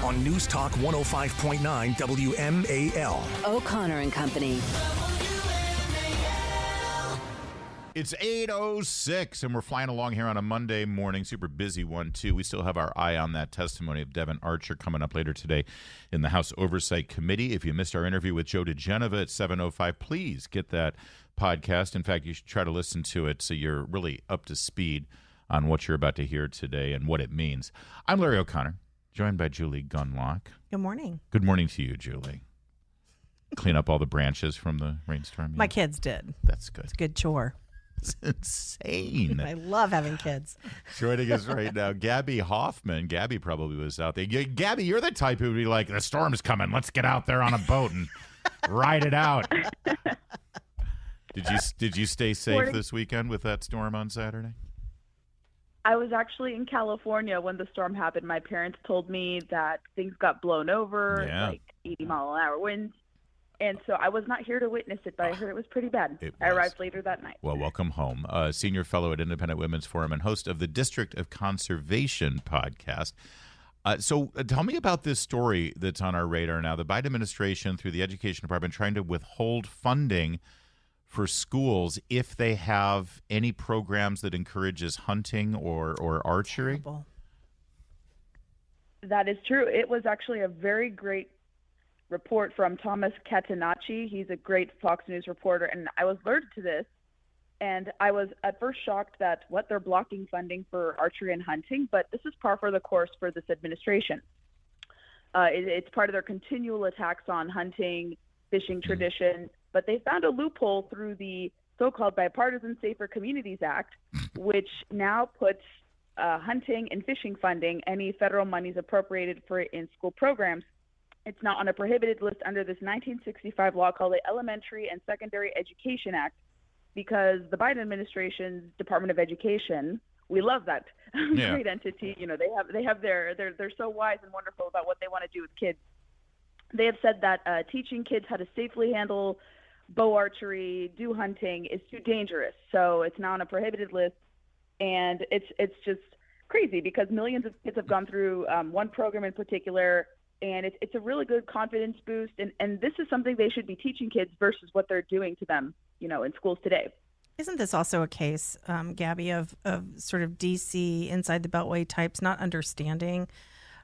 on News Talk 105.9 WMAL. O'Connor and Company. It's 8:06, and we're flying along here on a Monday morning. Super busy one, too. We still have our eye on that testimony of Devin Archer coming up later today in the House Oversight Committee. If you missed our interview with Joe DeGeneva at 7:05, please get that podcast. In fact, you should try to listen to it so you're really up to speed on what you're about to hear today and what it means. I'm Larry O'Connor, joined by Julie Gunlock. Good morning. Good morning to you, Julie. Clean up all the branches from the rainstorm? My kids did. That's good. It's a good chore. It's insane. I love having kids. Joining us right now, Gabby Hoffman. Gabby probably was out there. Gabby, you're the type who would be like, the storm's coming. Let's get out there on a boat and ride it out. Did you stay safe this weekend with that storm on Saturday? I was actually in California when the storm happened. My parents told me that things got blown over, like 80-mile-an-hour winds. And so I was not here to witness it, but I heard it was pretty bad. I arrived later that night. Well, welcome home. Senior fellow at Independent Women's Forum and host of the District of Conservation podcast. So tell me about this story that's on our radar now. The Biden administration, through the Education Department, trying to withhold funding for schools if they have any programs that encourages hunting or archery. Terrible. That is true. It was actually a very great report from Thomas Catenacci. He's a great Fox News reporter, and I was alerted to this, and I was at first shocked that they're blocking funding for archery and hunting, but this is par for the course for this administration. It's part of their continual attacks on hunting, fishing tradition, but they found a loophole through the so-called Bipartisan Safer Communities Act, which now puts hunting and fishing funding, any federal monies appropriated for it in school programs, it's not on a prohibited list under this 1965 law called the Elementary and Secondary Education Act, because the Biden administration's Department of Education, we love that great entity. You know, they have they're so wise and wonderful about what they want to do with kids. They have said that teaching kids how to safely handle bow archery, do hunting is too dangerous, so it's now on a prohibited list, and it's just crazy because millions of kids have gone through one program in particular. And it's a really good confidence boost. And this is something they should be teaching kids versus what they're doing to them, in schools today. Isn't this also a case, Gabby, of sort of D.C. inside the Beltway types not understanding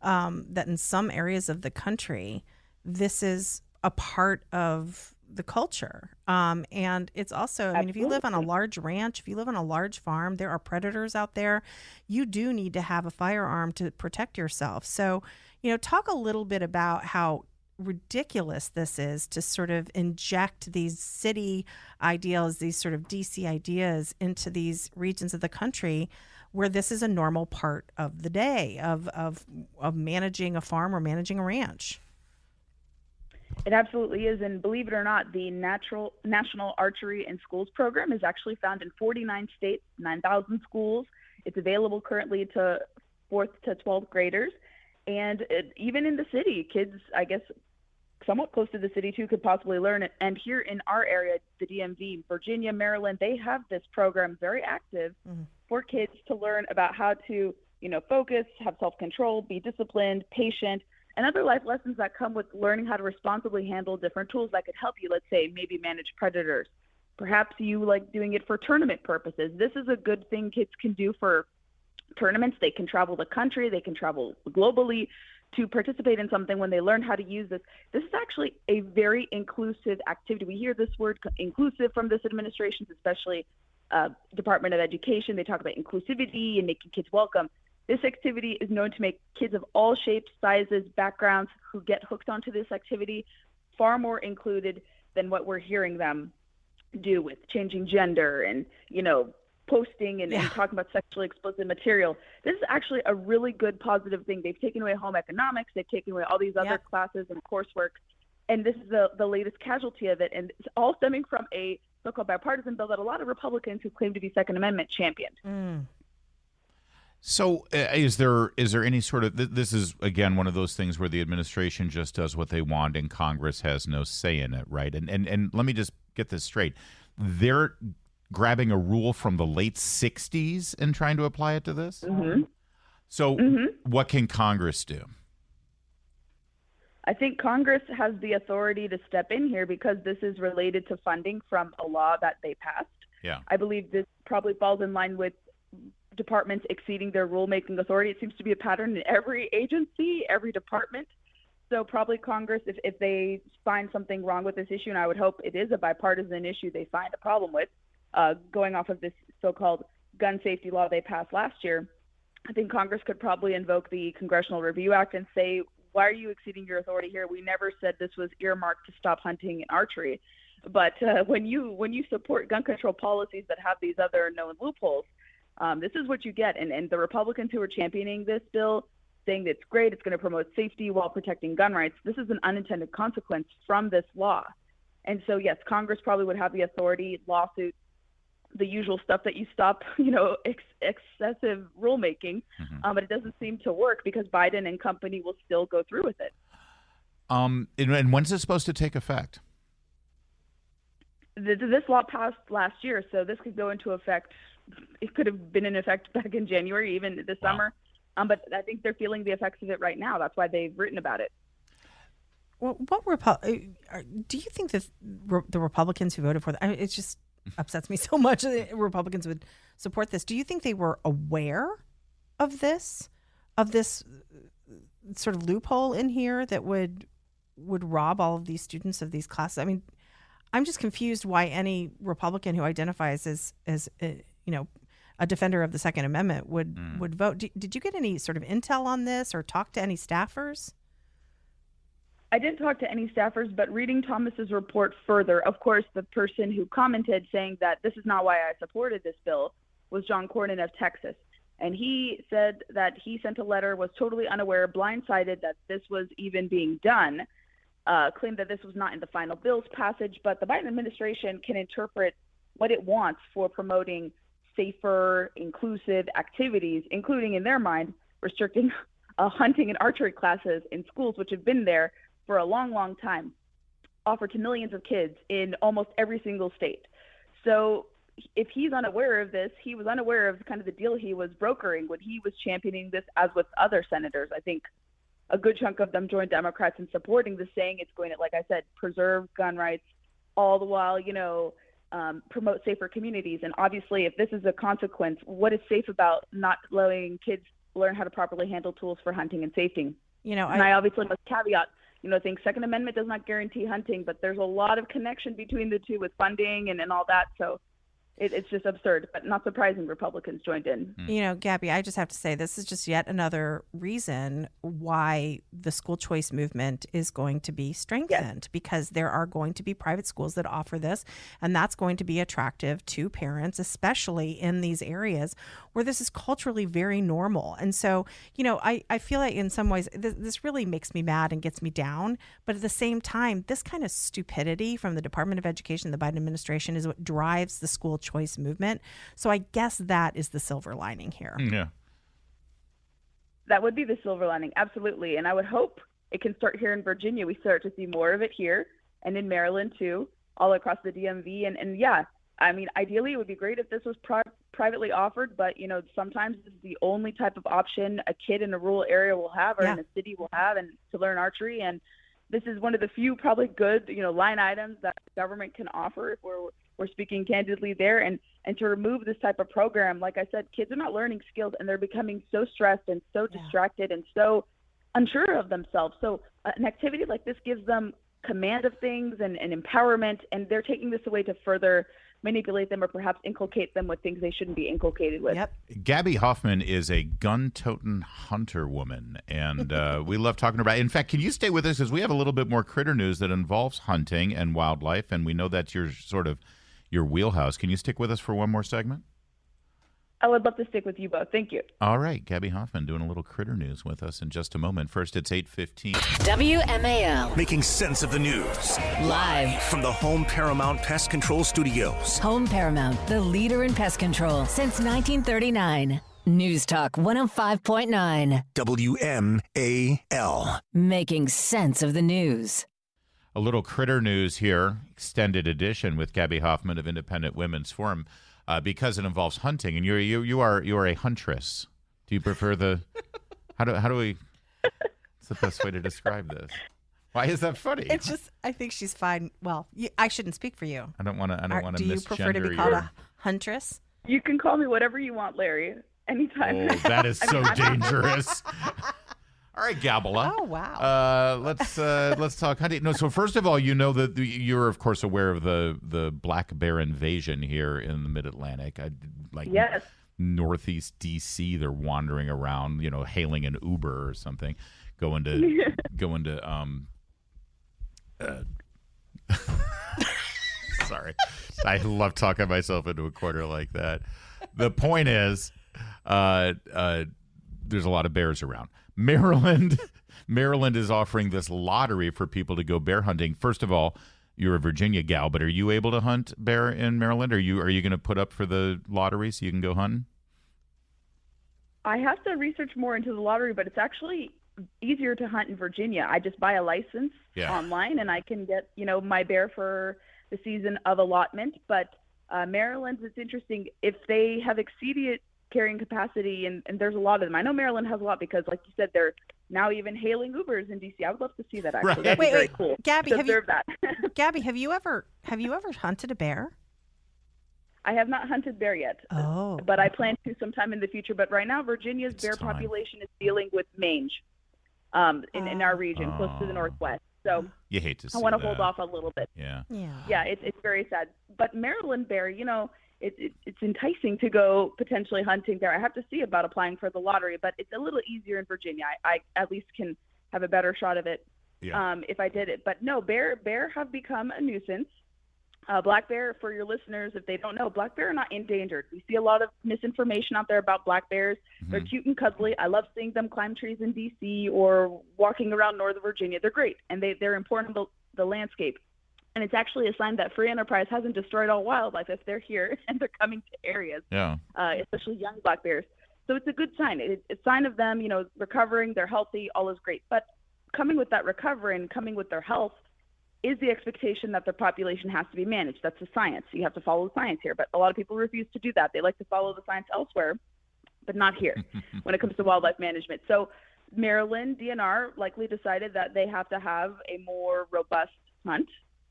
that in some areas of the country, this is a part of the culture. And it's also, I mean, if you live on a large ranch, if you live on a large farm, there are predators out there. You do need to have a firearm to protect yourself. So, talk a little bit about how ridiculous this is to sort of inject these city ideals, these sort of DC ideas into these regions of the country where this is a normal part of the day of managing a farm or managing a ranch. It absolutely is. And believe it or not, the National Archery in Schools program is actually found in 49 states, 9,000 schools. It's available currently to 4th to 12th graders. And even in the city, kids, I guess, somewhat close to the city too, could possibly learn it. And here in our area, the DMV, Virginia, Maryland, they have this program very active for kids to learn about how to, focus, have self-control, be disciplined, patient, and other life lessons that come with learning how to responsibly handle different tools that could help you, let's say, maybe manage predators. Perhaps you like doing it for tournament purposes. This is a good thing kids can do for tournaments. They can travel the country, they can travel globally to participate in something when they learn how to use this. This is actually a very inclusive activity. We hear this word inclusive from this administration, especially Department of Education. They talk about inclusivity and making kids welcome. This activity is known to make kids of all shapes, sizes, backgrounds who get hooked onto this activity far more included than what we're hearing them do with changing gender and, posting and talking about sexually explicit material. This is actually a really good positive thing. They've taken away home economics. They've taken away all these other classes and coursework. And this is the latest casualty of it. And it's all stemming from a so-called bipartisan bill that a lot of Republicans who claim to be Second Amendment championed. So is there any sort of, this is, again, one of those things where the administration just does what they want and Congress has no say in it, right? And let me just get this straight. They're grabbing a rule from the late 60s and trying to apply it to this? Mm-hmm. So what can Congress do? I think Congress has the authority to step in here because this is related to funding from a law that they passed. Yeah. I believe this probably falls in line with departments exceeding their rulemaking authority. It seems to be a pattern in every agency, every department. So probably Congress, if they find something wrong with this issue, and I would hope it is a bipartisan issue they find a problem with, going off of this so-called gun safety law they passed last year, I think Congress could probably invoke the Congressional Review Act and say, why are you exceeding your authority here? We never said this was earmarked to stop hunting and archery. But when you support gun control policies that have these other known loopholes, this is what you get. And the Republicans who are championing this bill, saying that it's great, it's going to promote safety while protecting gun rights, this is an unintended consequence from this law. And so, yes, Congress probably would have the authority, lawsuits, the usual stuff that you stop, excessive rulemaking, but it doesn't seem to work because Biden and company will still go through with it. And when's it supposed to take effect? This law passed last year, so this could go into effect. It could have been in effect back in January, even this summer. But I think they're feeling the effects of it right now. That's why they've written about it. Well, do you think that the Republicans who voted for that, it just upsets me so much that Republicans would support this. Do you think they were aware of this sort of loophole in here that would rob all of these students of these classes? I mean, I'm just confused why any Republican who identifies as a defender of the Second Amendment would vote. Did you get any sort of intel on this or talk to any staffers? I didn't talk to any staffers, but reading Thomas's report further, of course, the person who commented saying that this is not why I supported this bill was John Cornyn of Texas. And he said that he sent a letter, was totally unaware, blindsided that this was even being done, claimed that this was not in the final bill's passage, but the Biden administration can interpret what it wants for promoting safer, inclusive activities, including, in their mind, restricting hunting and archery classes in schools, which have been there for a long, long time, offered to millions of kids in almost every single state. So if he's unaware of this, he was unaware of kind of the deal he was brokering when he was championing this, as with other senators. I think a good chunk of them joined Democrats in supporting this, saying it's going to, like I said, preserve gun rights, all the while, promote safer communities. And obviously, if this is a consequence, what is safe about not letting kids learn how to properly handle tools for hunting and safety? I obviously must caveat, think Second Amendment does not guarantee hunting, but there's a lot of connection between the two with funding and all that. So it's just absurd, but not surprising Republicans joined in. Gabby, I just have to say this is just yet another reason why the school choice movement is going to be strengthened, because there are going to be private schools that offer this, and that's going to be attractive to parents, especially in these areas where this is culturally very normal. And so, I feel like in some ways this really makes me mad and gets me down, but at the same time, this kind of stupidity from the Department of Education, the Biden administration, is what drives the school choice movement. So I guess that is the silver lining here. Yeah. That would be the silver lining. Absolutely. And I would hope it can start here in Virginia. We start to see more of it here and in Maryland too, all across the DMV. And yeah, I mean, ideally it would be great if this was privately offered, but sometimes this is the only type of option a kid in a rural area will have, or in a city will have, and to learn archery. And this is one of the few probably good, line items that the government can offer if we're speaking candidly there, and to remove this type of program. Like I said, kids are not learning skills, and they're becoming so stressed and so distracted and so unsure of themselves. So an activity like this gives them command of things and empowerment, and they're taking this away to further manipulate them or perhaps inculcate them with things they shouldn't be inculcated with. Yep. Gabby Hoffman is a gun-toting hunter woman, and we love talking about it. In fact, can you stay with us, because we have a little bit more critter news that involves hunting and wildlife, and we know that's your wheelhouse. Can you stick with us for one more segment? I would love to stick with you both. Thank you. All right. Gabby Hoffman doing a little critter news with us in just a moment. First, it's 8:15. WMAL. Making sense of the news. Live From the Home Paramount Pest Control Studios. Home Paramount, the leader in pest control since 1939. News Talk 105.9. WMAL. Making sense of the news. A little critter news here, extended edition with Gabby Hoffman of Independent Women's Forum, because it involves hunting, and you are a huntress. Do you prefer the? How do we? What's the best way to describe this? Why is that funny? It's just, I think she's fine. Well, I shouldn't speak for you. I don't want to. Do you prefer to be called a huntress? You can call me whatever you want, Larry. Anytime. Oh, that is so dangerous. All right, Gabriella. Oh, wow. Let's talk hunting. No, so first of all, you know that you're of course aware of the black bear invasion here in the Mid-Atlantic. Yes. Northeast DC, they're wandering around, hailing an Uber or something, going to sorry, I love talking myself into a corner like that. The point is, there's a lot of bears around. Maryland is offering this lottery for people to go bear hunting. First of all, you're a Virginia gal, but are you able to hunt bear in Maryland? Are you going to put up for the lottery so you can go hunting? I have to research more into the lottery, but it's actually easier to hunt in Virginia. I just buy a license online, and I can get my bear for the season of allotment. But Maryland, it's interesting if they have exceeded carrying capacity, and there's a lot of them. I know Maryland has a lot because, like you said, they're now even hailing Ubers in DC. I would love to see that. Actually, right. That'd be very cool. Gabby, Gabby, have you ever hunted a bear? I have not hunted bear yet. Oh, but I plan to sometime in the future. But right now, Virginia's bear population is dealing with mange in our region, close to the northwest. So you hate to see I want to that. hold off a little bit. Yeah. It's very sad. But Maryland bear, it's enticing to go potentially hunting there. I have to see about applying for the lottery, but it's a little easier in Virginia. I at least can have a better shot of it if I did it. But no, bear have become a nuisance. Black bear, for your listeners, if they don't know, black bear are not endangered. We see a lot of misinformation out there about black bears. Mm-hmm. They're cute and cuddly. I love seeing them climb trees in D.C. or walking around Northern Virginia. They're great, and they're important to the landscape. And it's actually a sign that free enterprise hasn't destroyed all wildlife if they're here and they're coming to areas, especially young black bears. So it's a good sign. It's a sign of them, recovering, they're healthy, all is great. But coming with that recovery and coming with their health is the expectation that their population has to be managed. That's the science. You have to follow the science here. But a lot of people refuse to do that. They like to follow the science elsewhere, but not here when it comes to wildlife management. So Maryland DNR likely decided that they have to have a more robust hunt,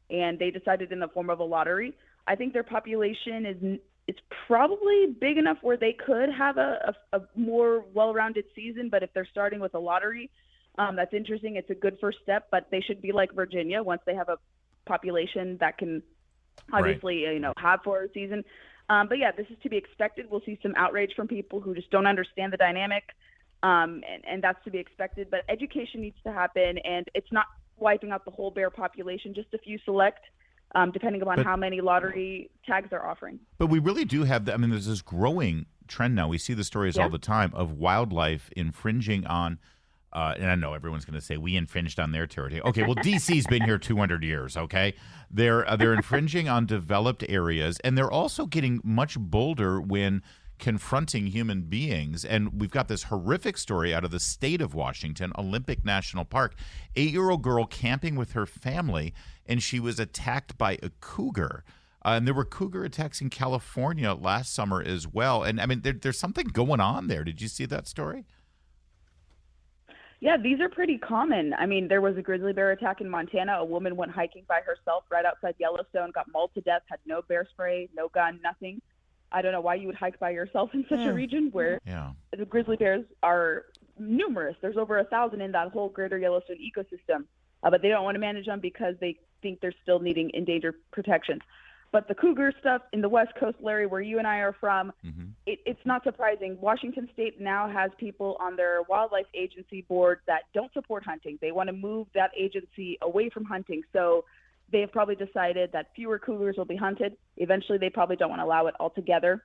and they decided in the form of a lottery. I think their population it's probably big enough where they could have a more well-rounded season, but if they're starting with a lottery, that's interesting. It's a good first step, but they should be like Virginia once they have a population that can obviously, have for a season. But yeah, this is to be expected. We'll see some outrage from people who just don't understand the dynamic, and that's to be expected. But education needs to happen, and it's not wiping out the whole bear population, just a few select, depending upon how many lottery tags they're offering. But we really do have there's this growing trend now. We see the stories all the time of wildlife infringing on and I know everyone's going to say we infringed on their territory. Okay, well, DC's been here 200 years, okay? They're infringing on developed areas, and they're also getting much bolder when confronting human beings. And we've got this horrific story out of the state of Washington, Olympic National Park. 8-year-old girl camping with her family, and she was attacked by a cougar. And there were cougar attacks in California last summer as well. And, there's something going on there. Did you see that story? Yeah, these are pretty common. There was a grizzly bear attack in Montana. A woman went hiking by herself right outside Yellowstone, got mauled to death, had no bear spray, no gun, nothing. I don't know why you would hike by yourself in such a region where the grizzly bears are numerous. There's over 1,000 in that whole greater Yellowstone ecosystem, but they don't want to manage them because they think they're still needing endangered protection. But the cougar stuff in the West Coast, Larry, where you and I are from, it's not surprising. Washington State now has people on their wildlife agency board that don't support hunting. They want to move that agency away from hunting. So they have probably decided that fewer cougars will be hunted. Eventually, they probably don't want to allow it altogether.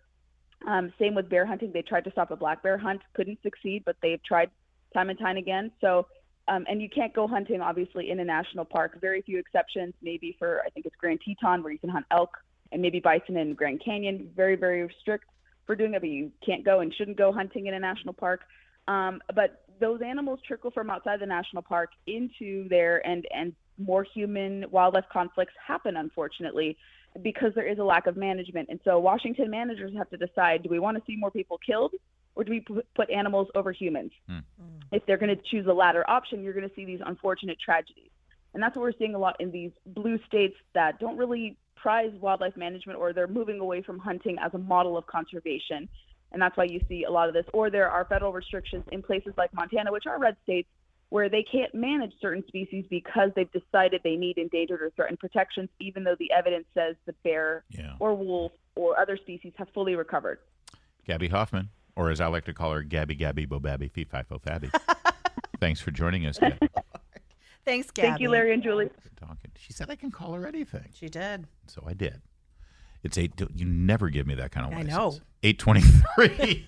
Same with bear hunting. They tried to stop a black bear hunt, couldn't succeed, but they've tried time and time again. So, and you can't go hunting, obviously, in a national park. Very few exceptions, maybe for, I think it's Grand Teton, where you can hunt elk, and maybe bison in Grand Canyon. Very, very strict for doing it, but you can't go and shouldn't go hunting in a national park. But those animals trickle from outside the national park into there, and more human wildlife conflicts happen, unfortunately, because there is a lack of management. And so Washington managers have to decide, do we want to see more people killed, or do we put animals over humans? If they're going to choose the latter option, you're going to see these unfortunate tragedies. And that's what we're seeing a lot in these blue states that don't really prize wildlife management, or they're moving away from hunting as a model of conservation. And that's why you see a lot of this. Or there are federal restrictions in places like Montana, which are red states, where they can't manage certain species because they've decided they need endangered or threatened protections, even though the evidence says the bear or wolf or other species have fully recovered. Gabby Hoffman, or as I like to call her, Gabby Bo Babby, Fee Fi Fo Fabby. Thanks for joining us, Gabby. Thanks, Gabby. Thank you, Larry and Julie. Talking. She said I can call her anything. She did. So I did. It's 8. You never give me that kind of license. I know. 8:23.